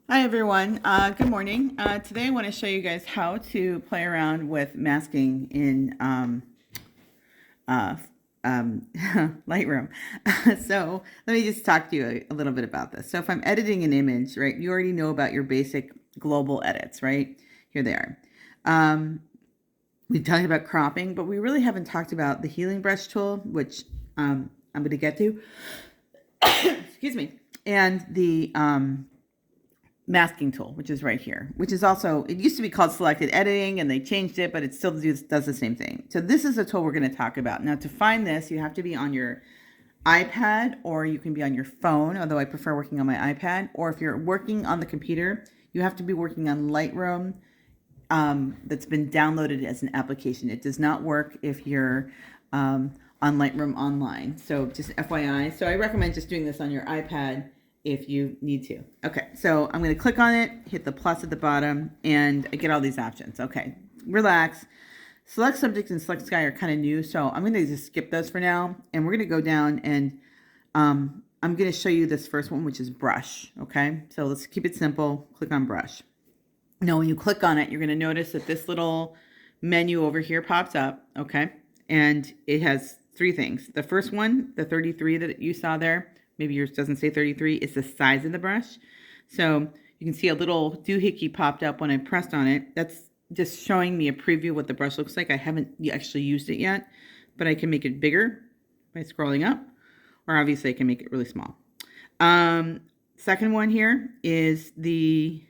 Hi everyone, good morning. Today I want to show you guys how to play around with masking in uh, Lightroom. So let me just talk to you a little bit about this. So if I'm editing an image, right, you already know about your basic global edits, right? Here they are. Um, we've talked about cropping, but we really haven't talked about the healing brush tool, which I'm going to get to. Excuse me. And the masking tool, which is right here, which is also, it used to be called selected editing and they changed it, but it still does the same thing. So this is a tool we're going to talk about. Now to find this, you have to be on your iPad or you can be on your phone, although I prefer working on my iPad, or if you're working on the computer, you have to be working on Lightroom that's been downloaded as an application. It does not work if you're on Lightroom Online. So just FYI. So I recommend just doing this on your iPad if you need to. Okay, so I'm going to click on it, hit the plus at the bottom, and I get all these options. Okay, relax. Select subject and select sky are kind of new, so I'm going to just skip those for now, and we're going to go down and I'm going to show you this first one, which is brush. Okay, so let's keep it simple. Click on brush. Now, when you click on it, you're going to notice that this little menu over here pops up. Okay, and it has three things. The first one, the 33 that you saw there, maybe yours doesn't say 33, is the size of the brush. So you can see a little doohickey popped up when I pressed on it. That's just showing me a preview of what the brush looks like. I haven't actually used it yet, but I can make it bigger by scrolling up, or obviously I can make it really small. Second one here is the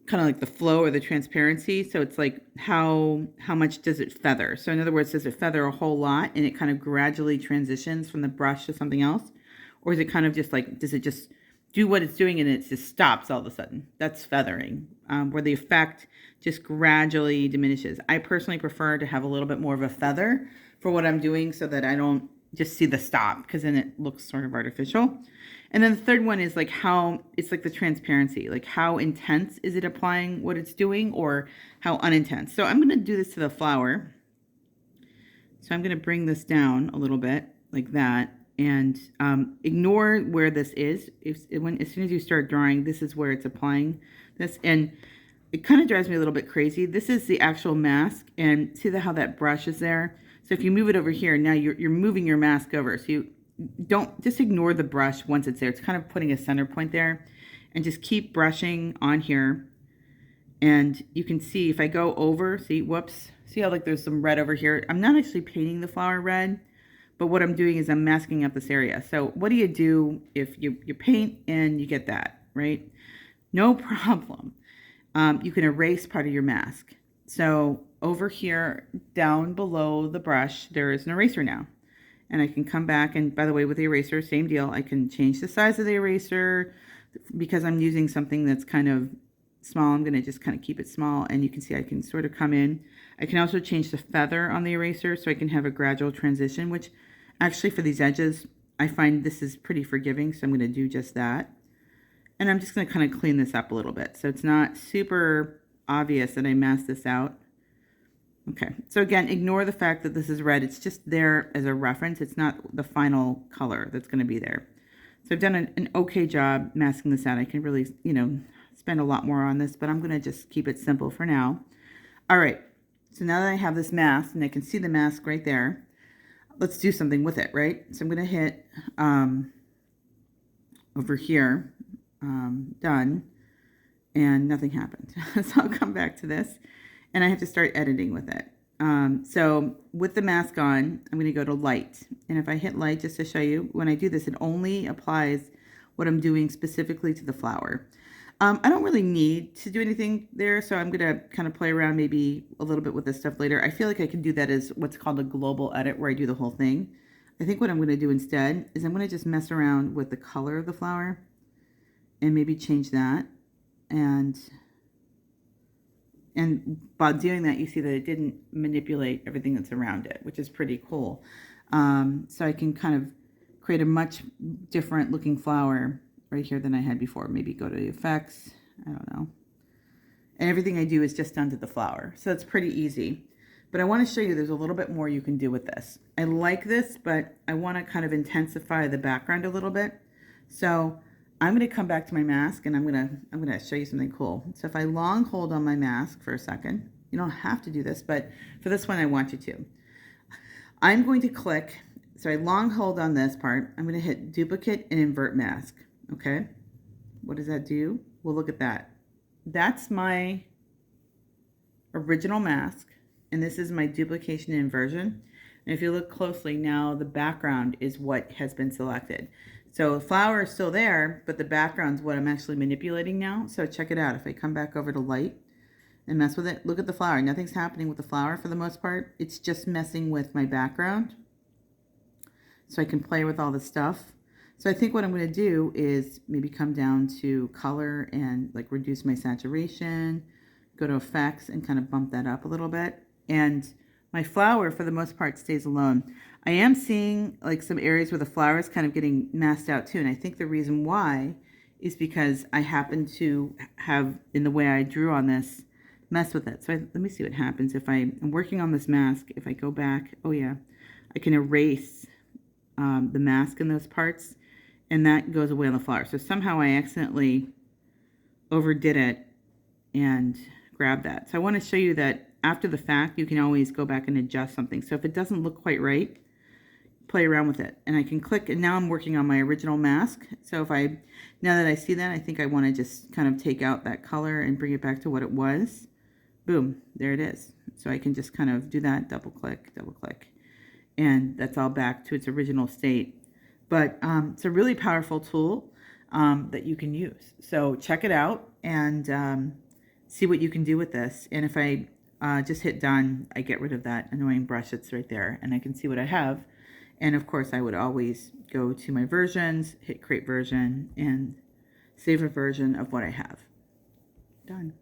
kind of like the flow or the transparency. So it's like how much does it feather? So in other words, does it feather a whole lot and it kind of gradually transitions from the brush to something else? Or is it kind of just like, does it just do what it's doing and it just stops all of a sudden? That's feathering, where the effect just gradually diminishes. I personally prefer to have a little bit more of a feather for what I'm doing so that I don't just see the stop, because then it looks sort of artificial. And then the third one is like how it's like the transparency, like how intense is it applying what it's doing or how unintense. So I'm going to do this to the flower. So I'm going to bring this down a little bit like that and ignore where this is. As soon as you start drawing, this is where it's applying this. And it kind of drives me a little bit crazy. This is the actual mask, and see how that brush is there. So if you move it over here, now you're moving your mask over. So you don't just ignore the brush once it's there. It's kind of putting a center point there, and just keep brushing on here. And you can see if I go over, see, whoops, see how like there's some red over here. I'm not actually painting the flower red, but what I'm doing is I'm masking up this area. So what do you do if you paint and you get that, right? No problem. You can erase part of your mask. So over here, down below the brush, there is an eraser now. And I can come back, and by the way, with the eraser, same deal. I can change the size of the eraser because I'm using something that's kind of small. I'm going to just kind of keep it small, and you can see I can sort of come in. I can also change the feather on the eraser so I can have a gradual transition, which actually for these edges, I find this is pretty forgiving, so I'm going to do just that. And I'm just going to kind of clean this up a little bit so it's not super obvious that I masked this out. Okay, so again, ignore the fact that this is red. It's just there as a reference. It's not the final color that's going to be there. So I've done an okay job masking this out. I can really, spend a lot more on this, but I'm going to just keep it simple for now. All right, so now that I have this mask and I can see the mask right there, let's do something with it, right? So I'm going to hit over here, done, and nothing happened. So I'll come back to this. And I have to start editing with it. So with the mask on, I'm going to go to light. And if I hit light, just to show you, when I do this, it only applies what I'm doing specifically to the flower. I don't really need to do anything there, so I'm going to kind of play around maybe a little bit with this stuff later. I feel like I can do that as what's called a global edit, where I do the whole thing. I think what I'm going to do instead is I'm going to just mess around with the color of the flower and maybe change that. And by doing that, you see that it didn't manipulate everything that's around it, which is pretty cool. So I can kind of create a much different looking flower right here than I had before. Maybe go to the effects, I don't know. And everything I do is just done to the flower. So it's pretty easy. But I want to show you there's a little bit more you can do with this. I like this, but I want to kind of intensify the background a little bit. So I'm going to come back to my mask and I'm going to show you something cool. So if I long hold on my mask for a second, you don't have to do this, but for this one I want you to. I'm going to click, so I long hold on this part. I'm going to hit duplicate and invert mask. Okay. What does that do? Well, look at that. That's my original mask, and this is my duplication and inversion. And if you look closely now, the background is what has been selected. So the flower is still there, but the background is what I'm actually manipulating now. So check it out. If I come back over to light and mess with it, look at the flower. Nothing's happening with the flower for the most part. It's just messing with my background. So I can play with all the stuff. So I think what I'm going to do is maybe come down to color and like reduce my saturation, go to effects and kind of bump that up a little bit. And my flower for the most part stays alone. I am seeing like some areas where the flower is kind of getting masked out too. And I think the reason why is because I happen to have, in the way I drew on this, mess with it. So let me see what happens if I'm working on this mask. If I go back, oh yeah, I can erase the mask in those parts, and that goes away on the flower. So somehow I accidentally overdid it and grabbed that. So I want to show you that after the fact, you can always go back and adjust something. So if it doesn't look quite right, play around with it. And I can click, and now I'm working on my original mask. So if now that I see that, I think I want to just kind of take out that color and bring it back to what it was. Boom, there it is. So I can just kind of do that, double click, and that's all back to its original state. But it's a really powerful tool that you can use. So check it out and see what you can do with this. And if I just hit done, I get rid of that annoying brush that's right there, and I can see what I have. And of course, I would always go to my versions, hit create version, and save a version of what I have. Done.